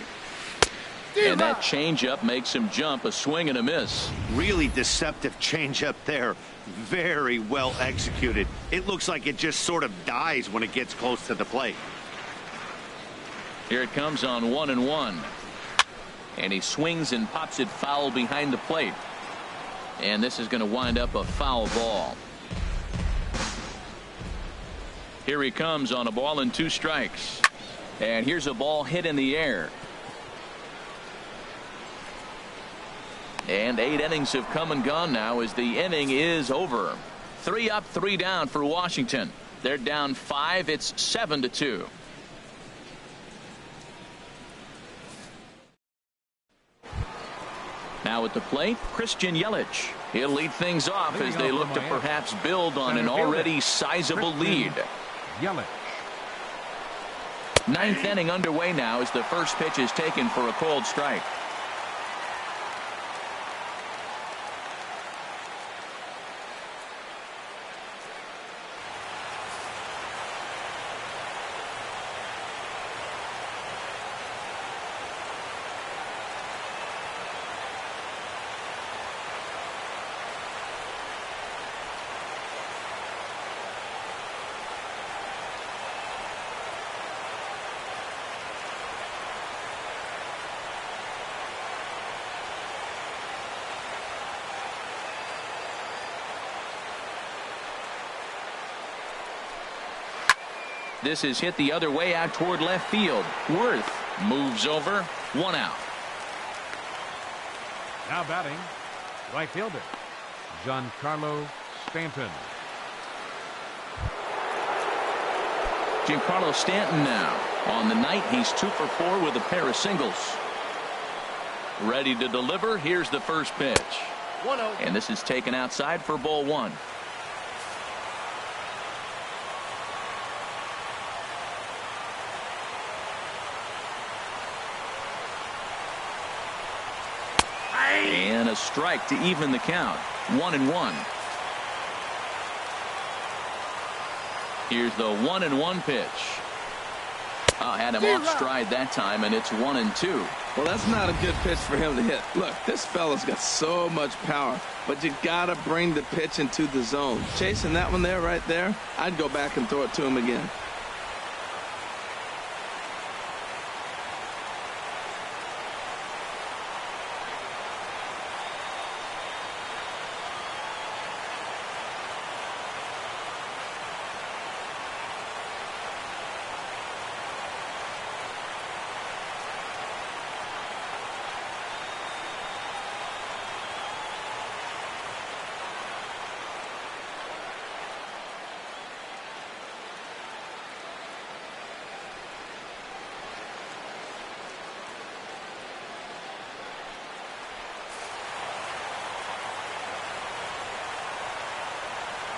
And that changeup makes him jump, a swing and a miss. Really deceptive changeup there. Very well executed. It looks like it just sort of dies when it gets close to the plate. Here it comes on 1-1. And he swings and pops it foul behind the plate. And this is going to wind up a foul ball. Here he comes on a ball and 2 strikes. And here's a ball hit in the air. And 8 innings have come and gone now as the inning is over. 3 up, 3 down for Washington. They're down 5. It's 7-2. Now at the plate, Christian Yelich. He'll lead things off as they look to perhaps build on an already sizable lead. Yelich. 9th inning underway now as the first pitch is taken for a called strike. This is hit the other way out toward left field. Worth moves over. 1 out. Now batting, right fielder, Giancarlo Stanton. Giancarlo Stanton now. On the night, he's 2 for 4 with a pair of singles. Ready to deliver. Here's the first pitch. 1-0. And this is taken outside for ball 1. And a strike to even the count. 1-1. Here's the 1-1 pitch. Had him off stride that time, and it's 1-2. Well, that's not a good pitch for him to hit. Look, this fella's got so much power, but you gotta bring the pitch into the zone. Chasing that one there, right there, I'd go back and throw it to him again.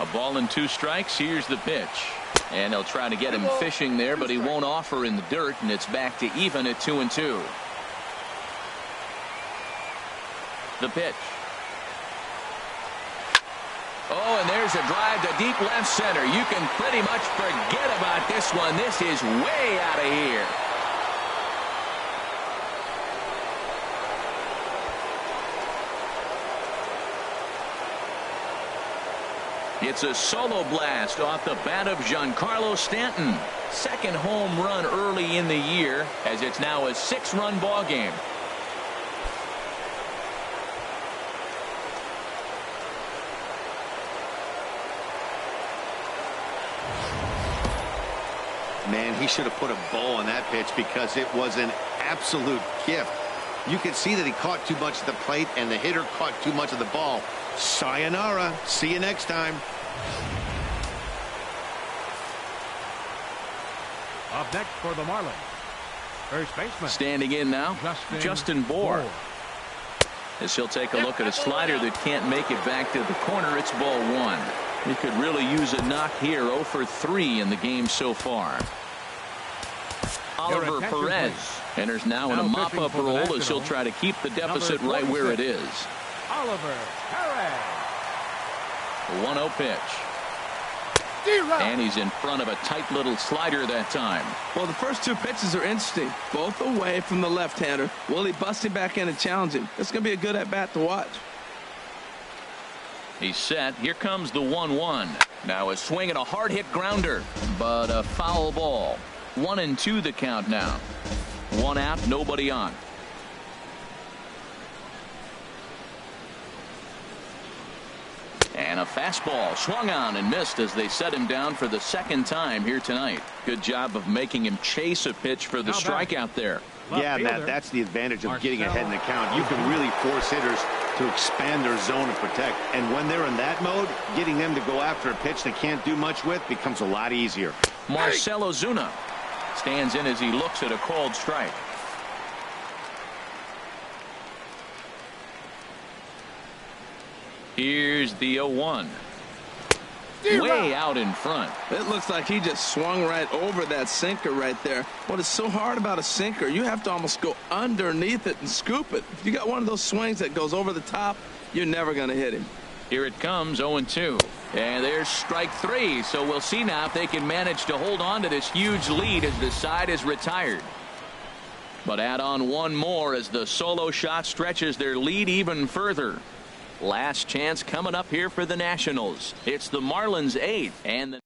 A ball and 2 strikes. Here's the pitch. And they'll try to get him fishing there, but he won't offer in the dirt, and it's back to even at 2-2. The pitch. Oh, and there's a drive to deep left center. You can pretty much forget about this one. This is way out of here. It's a solo blast off the bat of Giancarlo Stanton. Second home run early in the year, as it's now a 6-run ball game. Man, he should have put a bow on that pitch because it was an absolute gift. You could see that he caught too much of the plate and the hitter caught too much of the ball. Sayonara. See you next time. Up next for the Marlins, first baseman. Standing in now, Justin Bour. As he'll take a look at a slider that can't make it back to the corner. It's ball 1. He could really use a knock here. 0 for 3 in the game so far. Oliver Perez enters now in a mop-up role as he'll try to keep the deficit right where it is. Oliver Perez. 1-0 pitch. And he's in front of a tight little slider that time. Well, the first 2 pitches are interesting. Both away from the left-hander. Will he bust him back in and challenge him? It's going to be a good at-bat to watch. He's set. Here comes the 1-1. Now a swing and a hard-hit grounder, but a foul ball. 1-2 the count now. 1 out, nobody on. And a fastball swung on and missed as they set him down for the 2nd time here tonight. Good job of making him chase a pitch for the strikeout there. Yeah, Matt, that's the advantage of getting ahead in the count. You can really force hitters to expand their zone and protect. And when they're in that mode, getting them to go after a pitch they can't do much with becomes a lot easier. Marcell Ozuna stands in as he looks at a called strike. Here's the 0-1. Way out in front. It looks like he just swung right over that sinker right there. What is so hard about a sinker, you have to almost go underneath it and scoop it. If you got one of those swings that goes over the top, you're never going to hit him. Here it comes, 0-2. And there's strike 3. So we'll see now if they can manage to hold on to this huge lead as the side is retired. But add on one more as the solo shot stretches their lead even further. Last chance coming up here for the Nationals. It's the Marlins 8th, and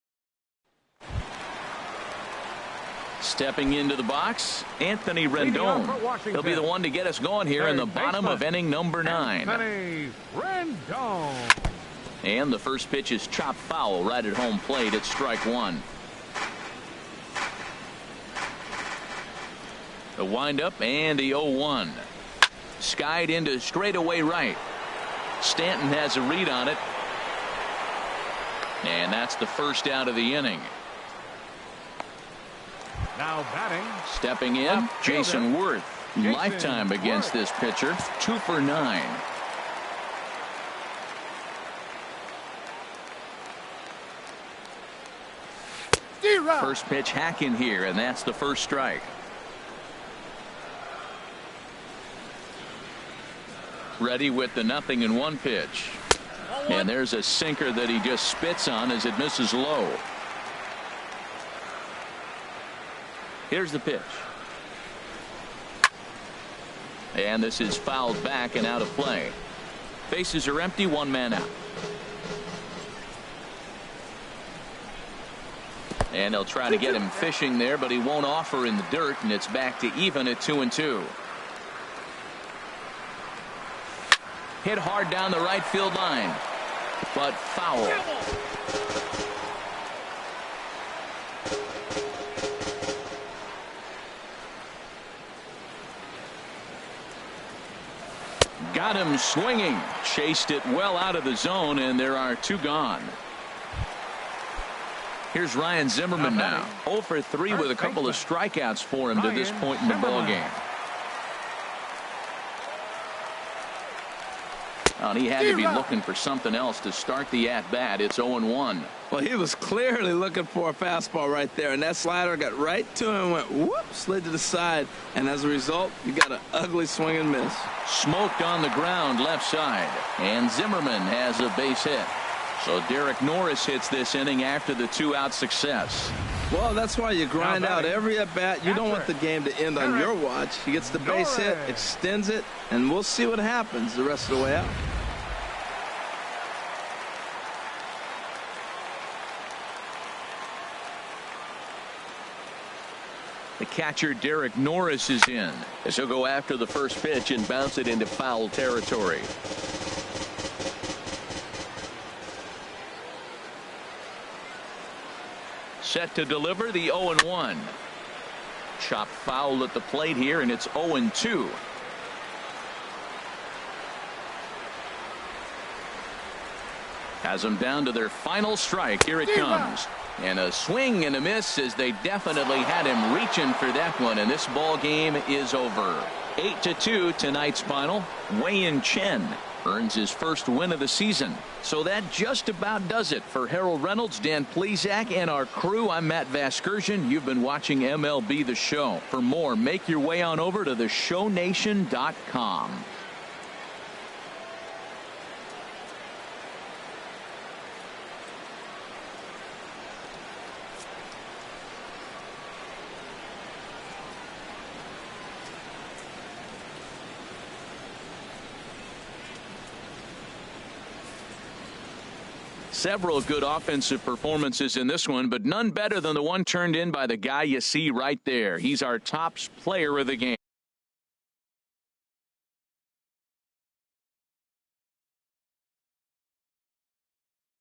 stepping into the box, Anthony Rendon. He'll be the one to get us going here in the bottom of inning number 9. Anthony Rendon. And the first pitch is chopped foul right at home plate. It's strike 1. The windup and the 0-1. Skied into straightaway right. Stanton has a read on it. And that's the first out of the inning. Now batting. Stepping in, Jason Worth. Lifetime against this pitcher. 2 for 9. First pitch hack in here, and that's the first strike. Ready with the 0-1 pitch. And there's a sinker that he just spits on as it misses low. Here's the pitch. And this is fouled back and out of play. Bases are empty, 1 man out. And they'll try to get him fishing there, but he won't offer in the dirt, and it's back to even at 2-2. Hit hard down the right field line, but foul. Got him swinging. Chased it well out of the zone, and there are 2 gone. Here's Ryan Zimmerman now. 0 for 3 with a couple of strikeouts for him to this point in the ballgame. Oh, and he had to be looking for something else to start the at-bat. It's 0-1. Well, he was clearly looking for a fastball right there, and that slider got right to him and went whoop, slid to the side, and as a result, you got an ugly swing and miss. Smoked on the ground left side, and Zimmerman has a base hit. So Derek Norris hits this inning after the 2-out success. Well, that's why you grind out every at-bat. You don't want the game to end on your watch. He gets the base hit, extends it, and we'll see what happens the rest of the way out. The catcher Derek Norris is in as he'll go after the first pitch and bounce it into foul territory. Set to deliver the 0-1. Chopped foul at the plate here, and it's 0-2. Has them down to their final strike. Here it comes. And a swing and a miss as they definitely had him reaching for that one. And this ball game is over. 8-2 tonight's final. Wei-Yin Chen earns his first win of the season. So that just about does it for Harold Reynolds, Dan Plesac, and our crew. I'm Matt Vasgersian. You've been watching MLB The Show. For more, make your way on over to theshownation.com. Several good offensive performances in this one, but none better than the one turned in by the guy you see right there. He's our top player of the game.